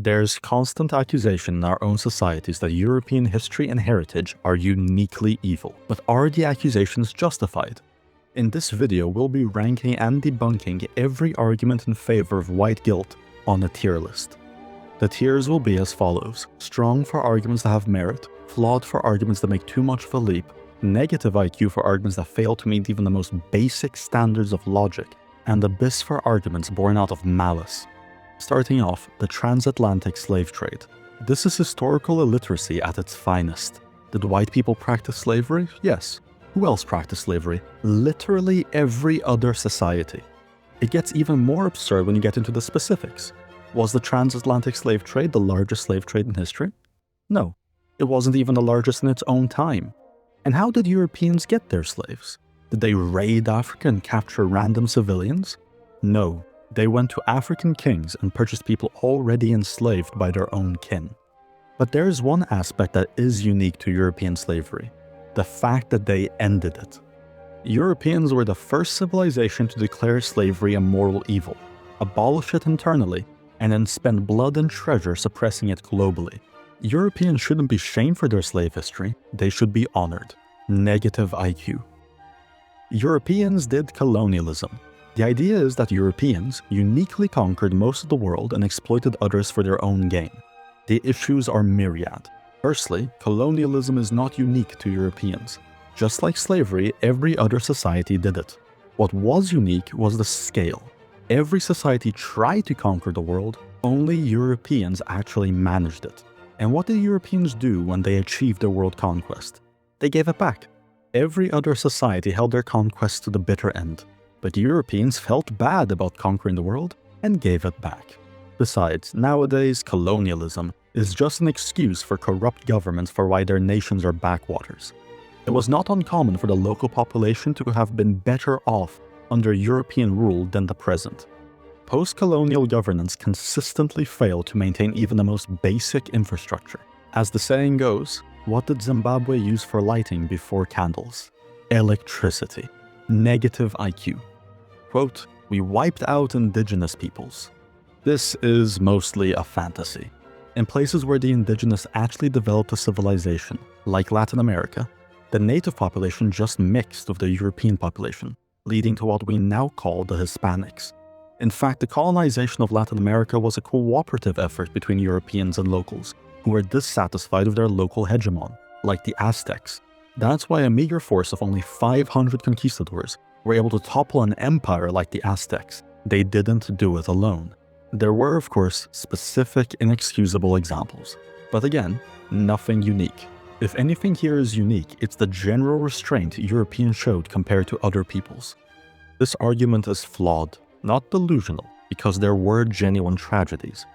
There's constant accusation in our own societies that European history and heritage are uniquely evil. But are the accusations justified? In this video, we'll be ranking and debunking every argument in favor of white guilt on a tier list. The tiers will be as follows: strong for arguments that have merit, flawed for arguments that make too much of a leap, negative IQ for arguments that fail to meet even the most basic standards of logic, and abyss for arguments born out of malice. Starting off, the transatlantic slave trade. This is historical illiteracy at its finest. Did white people practice slavery? Yes. Who else practiced slavery? Literally every other society. It gets even more absurd when you get into the specifics. Was the transatlantic slave trade the largest slave trade in history? No. It wasn't even the largest in its own time. And how did Europeans get their slaves? Did they raid Africa and capture random civilians? No. They went to African kings and purchased people already enslaved by their own kin. But there is one aspect that is unique to European slavery: the fact that they ended it. Europeans were the first civilization to declare slavery a moral evil, abolish it internally, and then spend blood and treasure suppressing it globally. Europeans shouldn't be shamed for their slave history, they should be honored. Negative IQ. Europeans did colonialism. The idea is that Europeans uniquely conquered most of the world and exploited others for their own gain. The issues are myriad. Firstly, colonialism is not unique to Europeans. Just like slavery, every other society did it. What was unique was the scale. Every society tried to conquer the world, only Europeans actually managed it. And what did Europeans do when they achieved their world conquest? They gave it back. Every other society held their conquest to the bitter end. But Europeans felt bad about conquering the world and gave it back. Besides, nowadays, colonialism is just an excuse for corrupt governments for why their nations are backwaters. It was not uncommon for the local population to have been better off under European rule than the present. Post-colonial governance consistently failed to maintain even the most basic infrastructure. As the saying goes, what did Zimbabwe use for lighting before candles? Electricity. Negative IQ. Quote, "We wiped out indigenous peoples." This is mostly a fantasy. In places where the indigenous actually developed a civilization, like Latin America, the native population just mixed with the European population, leading to what we now call the Hispanics. In fact, the colonization of Latin America was a cooperative effort between Europeans and locals, who were dissatisfied with their local hegemon, like the Aztecs. That's why a meager force of only 500 conquistadors were able to topple an empire like the Aztecs. They didn't do it alone. There were, of course, specific inexcusable examples. But again, nothing unique. If anything here is unique, it's the general restraint Europeans showed compared to other peoples. This argument is flawed, not delusional, because there were genuine tragedies.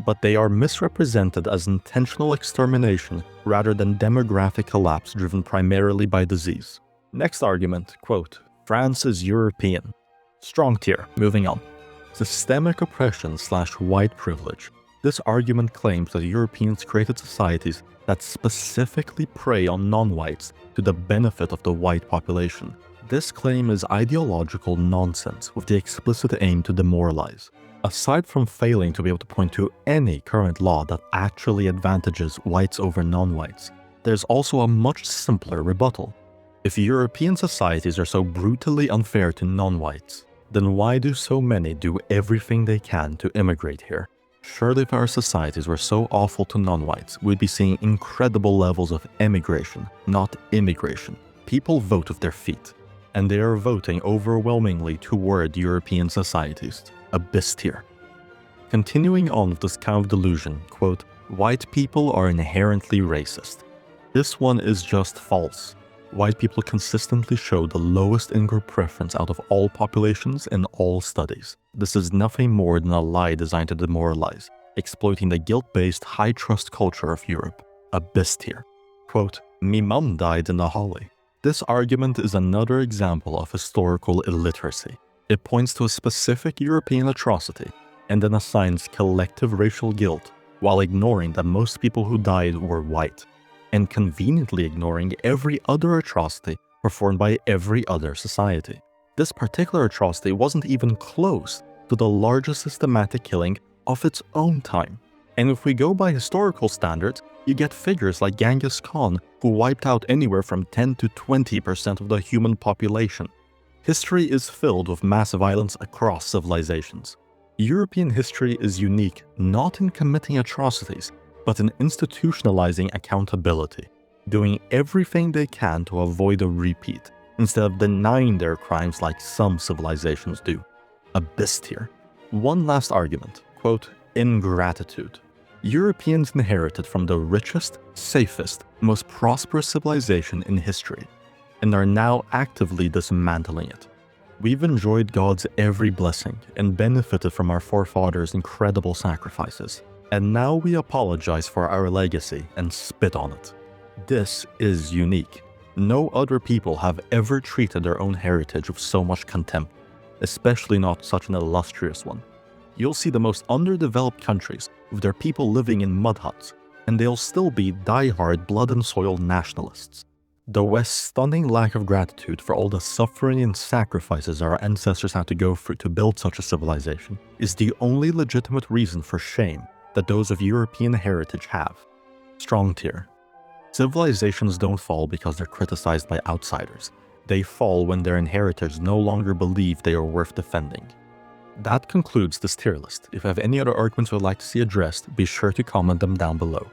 But they are misrepresented as intentional extermination rather than demographic collapse driven primarily by disease. Next argument, quote, "France is European." Strong tier, moving on. Systemic oppression/white privilege. This argument claims that Europeans created societies that specifically prey on non-whites to the benefit of the white population. This claim is ideological nonsense with the explicit aim to demoralize. Aside from failing to be able to point to any current law that actually advantages whites over non-whites, there's also a much simpler rebuttal. If European societies are so brutally unfair to non-whites, then why do so many do everything they can to immigrate here? Surely if our societies were so awful to non-whites, we'd be seeing incredible levels of emigration, not immigration. People vote with their feet, and they are voting overwhelmingly toward European societies. Abyss tier. Continuing on with this kind of delusion, quote, "White people are inherently racist." This one is just false. White people consistently show the lowest in-group preference out of all populations in all studies. This is nothing more than a lie designed to demoralize, exploiting the guilt-based high-trust culture of Europe. Abyss tier. Quote, "Me mum died in a holly." This argument is another example of historical illiteracy. It points to a specific European atrocity and then assigns collective racial guilt while ignoring that most people who died were white, and conveniently ignoring every other atrocity performed by every other society. This particular atrocity wasn't even close to the largest systematic killing of its own time, And if we go by historical standards, you get figures like Genghis Khan, who wiped out anywhere from 10 to 20% of the human population. History is filled with mass violence across civilizations. European history is unique not in committing atrocities, but in institutionalizing accountability, doing everything they can to avoid a repeat, instead of denying their crimes like some civilizations do. Abyss tier. One last argument, quote, ingratitude. Europeans inherited from the richest, safest, most prosperous civilization in history, and are now actively dismantling it. We've enjoyed God's every blessing and benefited from our forefathers' incredible sacrifices, and now we apologize for our legacy and spit on it. This is unique. No other people have ever treated their own heritage with so much contempt, especially not such an illustrious one. You'll see the most underdeveloped countries with their people living in mud huts, and they'll still be die-hard blood and soil nationalists. The West's stunning lack of gratitude for all the suffering and sacrifices our ancestors had to go through to build such a civilization is the only legitimate reason for shame that those of European heritage have. Strong tier. Civilizations don't fall because they're criticized by outsiders. They fall when their inheritors no longer believe they are worth defending. That concludes this tier list. If you have any other arguments you would like to see addressed, be sure to comment them down below.